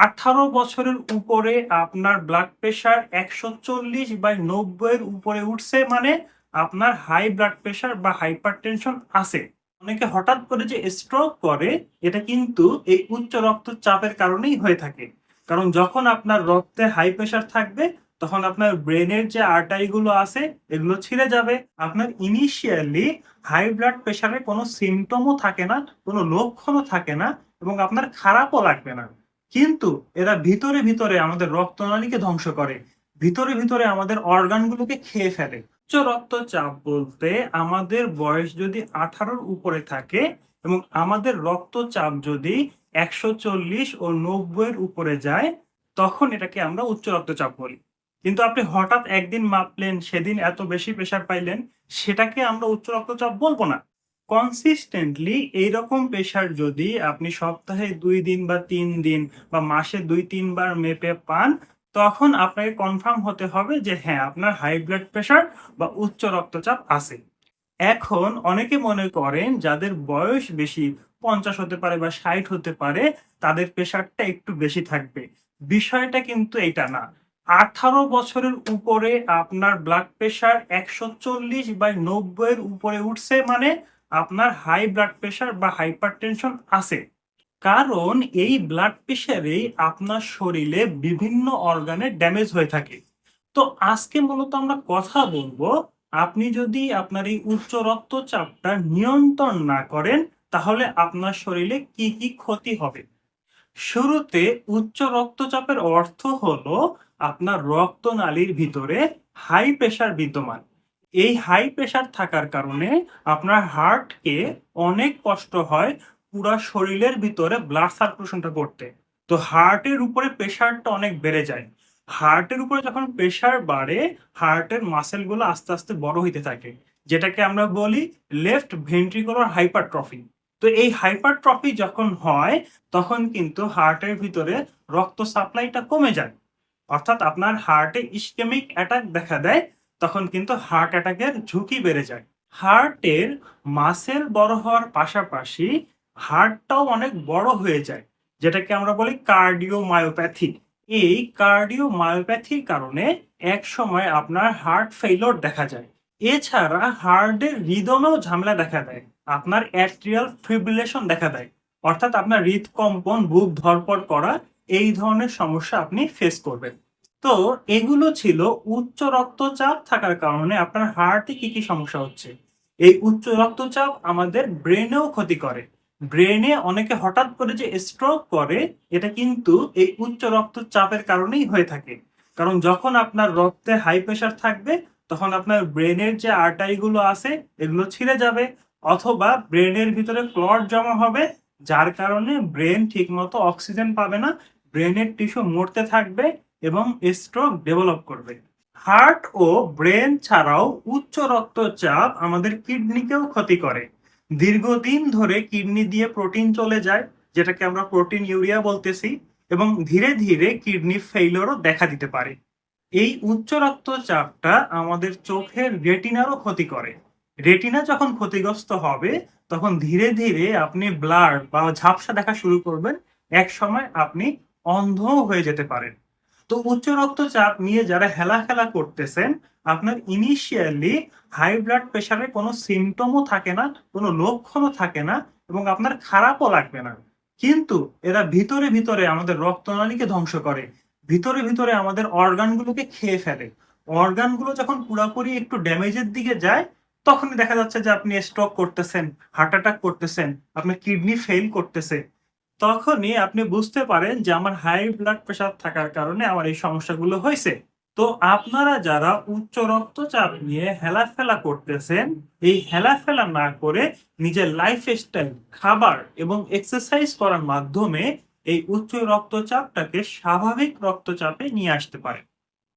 18 বছরের উপরে আপনার ব্লাড প্রেশার 140/90 এর উপরে উঠছে মানে আপনার হাই ব্লাড প্রেশার বা হাইপারটেনশন আছে। অনেকে হঠাৎ করে যে স্ট্রোক করে এটা কিন্তু এই উচ্চ রক্তচাপের কারণেই হয়ে থাকে। কারণ যখন আপনার রক্তে হাই প্রেশার থাকবে তখন আপনার ব্রেনের যে আর্টারি গুলো আছে এগুলো ছিঁড়ে যাবে। আপনার ইনিশিয়ালি হাই ব্লাড প্রেশারের কোনো সিমটমও থাকে না, কোনো লক্ষণও থাকে না এবং আপনার খারাপও লাগবে না। কিন্তু এরা ভিতরে ভিতরে আমাদের রক্তনালীকে ধ্বংস করে, ভিতরে ভিতরে আমাদের অর্গানগুলোকে খেয়ে ফেলে। উচ্চ রক্তচাপ বলতে আমাদের বয়স যদি 18-র উপরে থাকে এবং আমাদের রক্তচাপ যদি 140/90 এর উপরে যায় তখন এটাকে আমরা উচ্চ রক্তচাপ বলি। কিন্তু আপনি হঠাৎ একদিন মাপলেন, সেদিন এত বেশি প্রেশার পাইলেন, সেটাকে আমরা উচ্চ রক্তচাপ বলবো না। কনসিস্টেন্টলি এইরকম প্রেশার যদি আপনি সপ্তাহে 2 দিন বা 3 দিন বা মাসে 2-3 বার মেপে পান তখন আপনাকে কনফার্ম হতে হবে যে হ্যাঁ আপনার হাই ব্লাড প্রেশার বা উচ্চ রক্তচাপ আছে। এখন অনেকে মনে করেন যাদের বয়স বেশি, 50 হতে পারে বা 60 হতে পারে, তাদের প্রেশারটা একটু বেশি থাকবে। বিষয়টা কিন্তু এটা না। 18 বছরের উপরে আপনার ব্লাড প্রেশার 140/90 এর উপরে উঠছে মানে আপনার হাই ব্লাড প্রেশার বা হাইপারটেনশন আছে। কারণ এই ব্লাড প্রেশারেই আপনার শরীরে বিভিন্ন অর্গানে ড্যামেজ হয়ে থাকে। তো আজকে মূলত আমরা কথা বলবো, আপনি যদি আপনার এই উচ্চ রক্তচাপটা নিয়ন্ত্রণ না করেন তাহলে আপনার শরীরে কি কি ক্ষতি হবে। শুরুতে উচ্চ রক্তচাপের অর্থ হলো আপনার রক্তনালীর ভিতরে হাই প্রেশার বিদ্যমান। এই হাই প্রেশার থাকার কারণে আপনার হার্টকে অনেক কষ্ট হয় পুরা শরীরের ভিতরে ব্লাড সার্কুলেশনটা করতে। তো হার্টের উপরে প্রেশারটা অনেক বেড়ে যায়। হার্টের উপরে যখন প্রেশার বাড়ে হার্টের মাসেলগুলো আস্তে আস্তে বড় হইতে থাকে, যেটাকে আমরা বলি লেফট ভেন্ট্রিকুলার হাইপারট্রফি। তো এই হাইপারট্রফি যখন হয় তখন কিন্তু হার্টের ভিতরে রক্ত সাপ্লাইটা কমে যায়, অর্থাৎ আপনার হার্টে ইসকেমিক অ্যাটাক দেখা দেয়। তখন কিন্তু হার্ট অ্যাটাকের ঝুঁকি বেড়ে যায়। হার্টের মাসেল বড় হওয়ার পাশাপাশি হার্টটাও অনেক বড় হয়ে যায়, যেটাকে আমরা বলি কার্ডিওমায়োপ্যাথি। এই কার্ডিওমায়োপ্যাথির কারণে এক সময় আপনার হার্ট ফেইলিওর দেখা যায়। এছাড়া হার্টের রিদমেও ঝামেলা দেখা দেয়, আপনার অ্যাট্রিয়াল ফিব্রিলেশন দেখা দেয়, অর্থাৎ আপনার হৃদকম্পন, বুক ধড়ফড় করা, এই ধরনের সমস্যা আপনি ফেস করবেন। তো এগুলো ছিল উচ্চ রক্তচাপ থাকার কারণে আপনার হার্টে কি কি সমস্যা হচ্ছে। এই উচ্চ রক্তচাপ আমাদের ব্রেনেও ক্ষতি করে। ব্রেনে অনেকে হঠাৎ করে যে স্ট্রোক করে এটা কিন্তু এই উচ্চ রক্তচাপের কারণেই হয়ে থাকে। কারণ যখন আপনার রক্তে হাই প্রেশার থাকবে তখন আপনার ব্রেনের যে আর্টারি গুলো আছে এগুলো ছিঁড়ে যাবে, অথবা ব্রেনের ভিতরে ক্লট জমা হবে, যার কারণে ব্রেন ঠিকমতো অক্সিজেন পাবে না, ব্রেনের টিস্যু মরতে থাকবে এবং স্ট্রোক ডেভেলপ করবে। হার্ট ও ব্রেন ছাড়াও উচ্চ রক্তচাপ আমাদের কিডনিকেও ক্ষতি করে। দীর্ঘদিন ধরে কিডনি দিয়ে প্রোটিন চলে যায়, যেটাকে আমরা প্রোটিন ইউরিয়া বলতেছি, এবং ধীরে ধীরে কিডনি ফেইলিওরও দেখা দিতে পারে। এই উচ্চ রক্তচাপটা আমাদের চোখের রেটিনারও ক্ষতি করে। রেটিনা যখন ক্ষতিগ্রস্ত হবে তখন ধীরে ধীরে আপনি ব্লার বা ঝাপসা দেখা শুরু করবেন, এক সময় আপনি অন্ধও হয়ে যেতে পারেন। তো উচ্চ রক্তচাপ নিয়ে যারা হেলাফেলা করতেছেন, আপনার ইনিশিয়ালি হাই ব্লাড প্রেশারের কোনো সিমটমও থাকে না, কোনো লক্ষণও থাকে না এবং আপনার খারাপও লাগবে না। কিন্তু এরা ভিতরে ভিতরে আমাদের রক্তনালীকে ধ্বংস করে, ভিতরে ভিতরে আমাদের অর্গানগুলোকে খেয়ে ফেলে। অর্গানগুলো যখন পুরোপুরি একটু ড্যামেজের দিকে যায় তখনই দেখা যাচ্ছে যে আপনি স্ট্রোক করতেছেন, হার্ট অ্যাটাক করতেছেন, আপনার কিডনি ফেল করতেছে। তখনই আপনি বুঝতে পারেন যে আমার হাই ব্লাড প্রেশার থাকার কারণে আমার এই সমস্যাগুলো হয়েছে। তো আপনারা যারা উচ্চ রক্তচাপ নিয়ে হেলাফেলা করতেছেন, এই হেলাফেলা না করে নিজের লাইফস্টাইল, খাবার এবং এক্সারসাইজ করার মাধ্যমে এই উচ্চ রক্তচাপটাকে স্বাভাবিক রক্তচাপে নিয়ে আসতে পারেন।